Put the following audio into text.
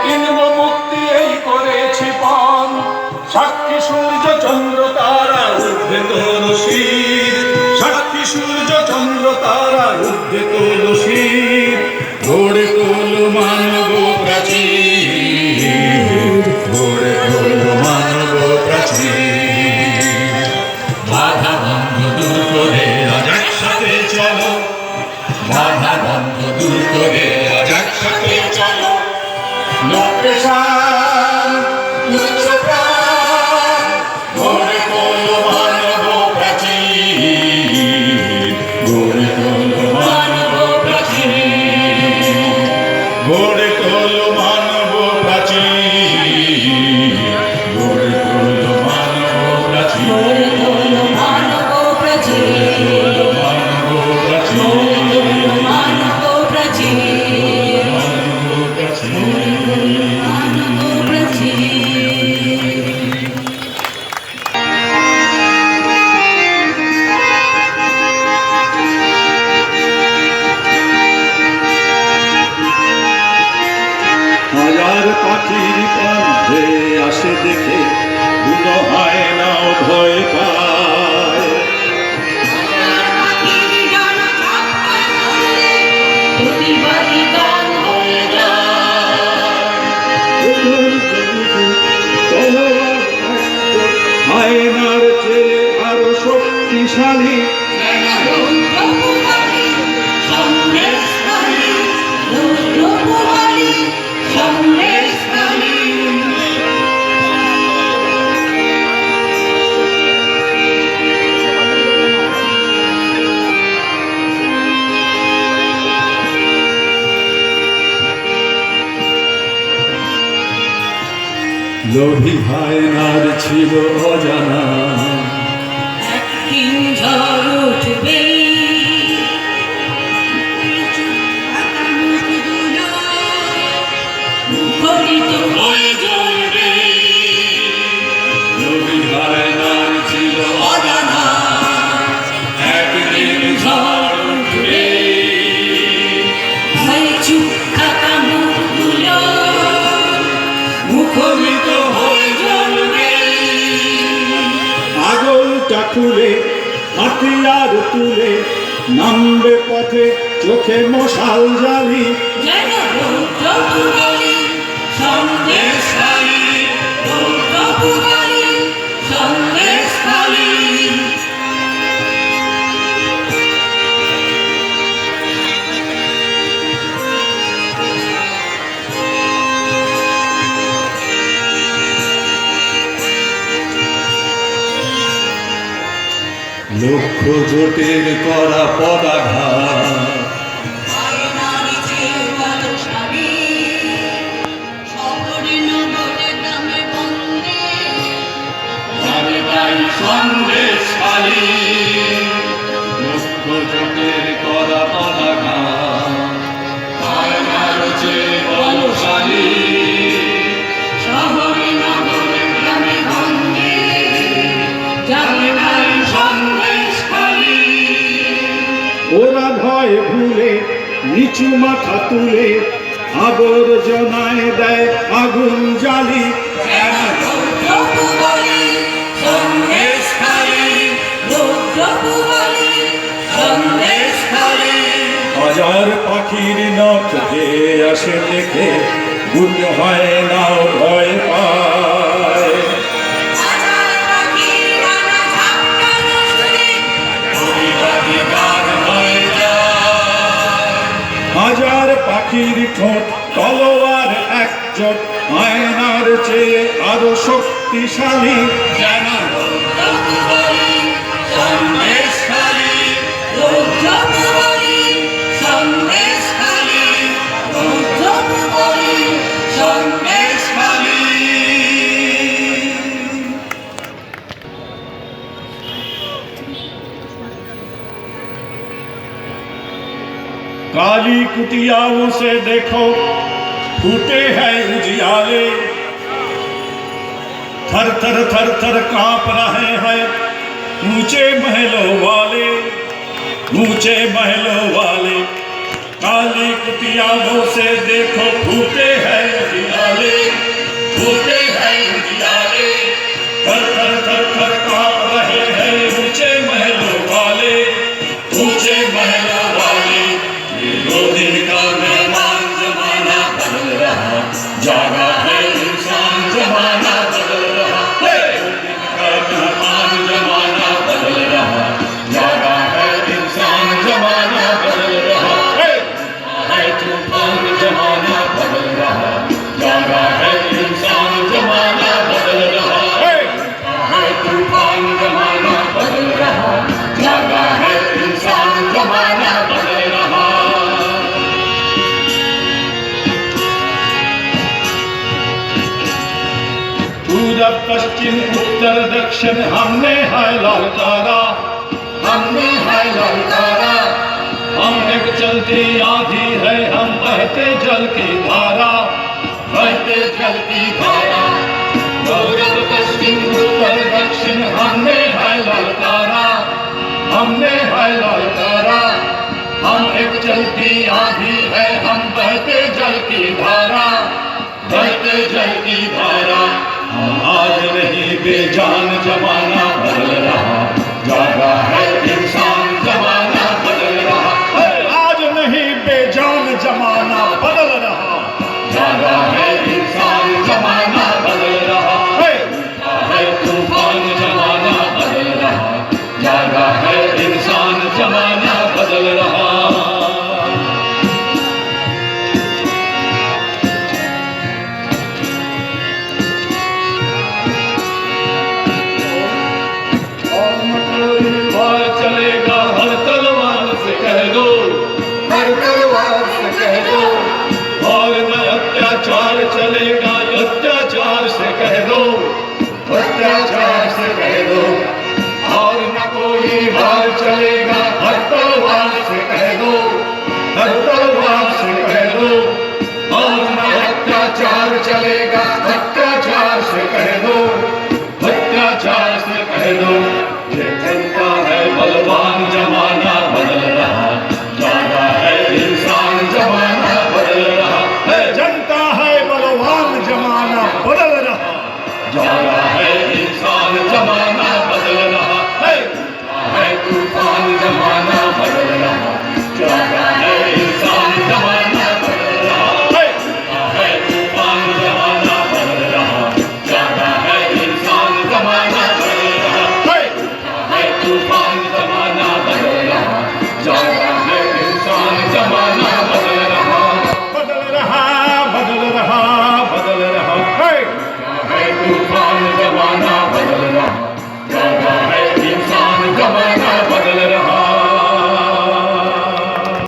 কিনব মুক্তি এই করেছি পান, সাক্ষী সূর্য চন্দ্র তারা ঊর্ধ্বে তুলসীর, সাক্ষী সূর্য চন্দ্র তারা ঊর্ধ্বে তুলসীর। গড়ে তোল মানব প্রাচীর, গড়ে তোল মানব প্রাচীর। বাধা বন্ধ দূর করে আজ একসাথে চলো, বাধা বন্ধ দূর করে আজ একসাথে চলো। লোকসান তুচ্ছ প্রাণ, গড়ে তোল মানব প্রাচীর, গড়ে তোল মানব প্রাচীর, গড়ে তোল মানব প্রাচীর, গড়ে তোল মানব প্রাচীর, গড়ে তোল মানব প্রাচীর, গড়ে তোল মানব প্রাচীর, মানব প্রাচীর, মানব প্রাচীর। হাজার পাখির কণ্ঠে আসে দেখে বুনো হয় না ভয় পায়, হায়নার চেয়ে আরো শক্তিশালী, লোভী হায়নার ছিল অজানা, একদিন ঝড় উঠবে, মুখরিত হয়ে জ্বলবে। লোভী হায়নার ছিল অজানা, একদিন ঝড় উঠবে, ভয়ে চুপ থাকা মুখগুলো মুখরিত হয়ে জ্বলবে। পাগলটা খুলে হাতিয়ার তুলে নামবে পথে, চোখে মশাল জ্বালি, যেন রৌদ্রপুরী সন্দেশখালী, রৌদ্রপুরী সন্দেশখালী। লক্ষ জোটের করা পদাঘাত, সন্দেশখালী, লক্ষ জোটের করা পদাঘাত, হায়নার চেয়ে বলশালী, শহরে নগরে গ্রামে গঞ্জে যাবে নাই সন্দেশখালী। ওরা ভয় ভুলে নিচু মাথা তুলে আবর্জনায় দেয় আগুন জ্বালি, যেন রৌদ্রপুরী সন্দেশখালী, রৌদ্রপুরী সন্দেশখালী। হাজার পাখির নখ যে আসে দেখে বুনো হয় না ভয় পায়, হাজার পাখির ডানা ঝাপটানো শুনে প্রতিবাদী গান হয়ে যায়। হাজার পাখির ঠোঁট তলোয়ার একজোট, আয়নার চেয়ে আরো শক্তিশালী, যেন রৌদ্রপুরী সন্দেশখালী, রৌদ্রপুরী সন্দেশখালী, রৌদ্রপুরী সন্দেশখালী। काली कुटियाओं से देखो फूटे हैं उजियाले, थर थर कांप रहे हैं ऊंचे महलों वाले, ऊंचे महलों वाले। काली कुतियाबों से देखो फूटे हैं उजियारे, फूटे हैं उजियारे, थर थर थर थर कांप रहे हैं ऊंचे महलों वाले, ऊंचे महलों वाले। ये 2 दिन का मेहमान जमाना बदल रहा, जागा है इंसान जमाना बदल रहा। 2 दिन का मेहमान जमाना बदल रहा, जागा है इंसान जमाना बदल रहा। है तूफान जमाना बदल रहा, जागा है इंसान जमाना बदल रहा। है तूफान जमाना बदल रहा, जागा है इंसान जमाना बदल रहा। पूरब पश्चिम उत्तर दक्षिण हमने है ललकारा, हमने है ललकारा, हम एक चलती आंधी है, हम बहते जल की धारा, बहते जल की धारा। पूरब पश्चिम उत्तर दक्षिण हमने है ललकारा, हमने है ललकारा, हम एक चलती आंधी है, हम बहते जल की धारा, बहते जल की धारा। हम आज नहीं बेजान जमाना बदल रहा, जागा है इंसान जमाना बदल रहा। आज नहीं बेजान जमाना बदल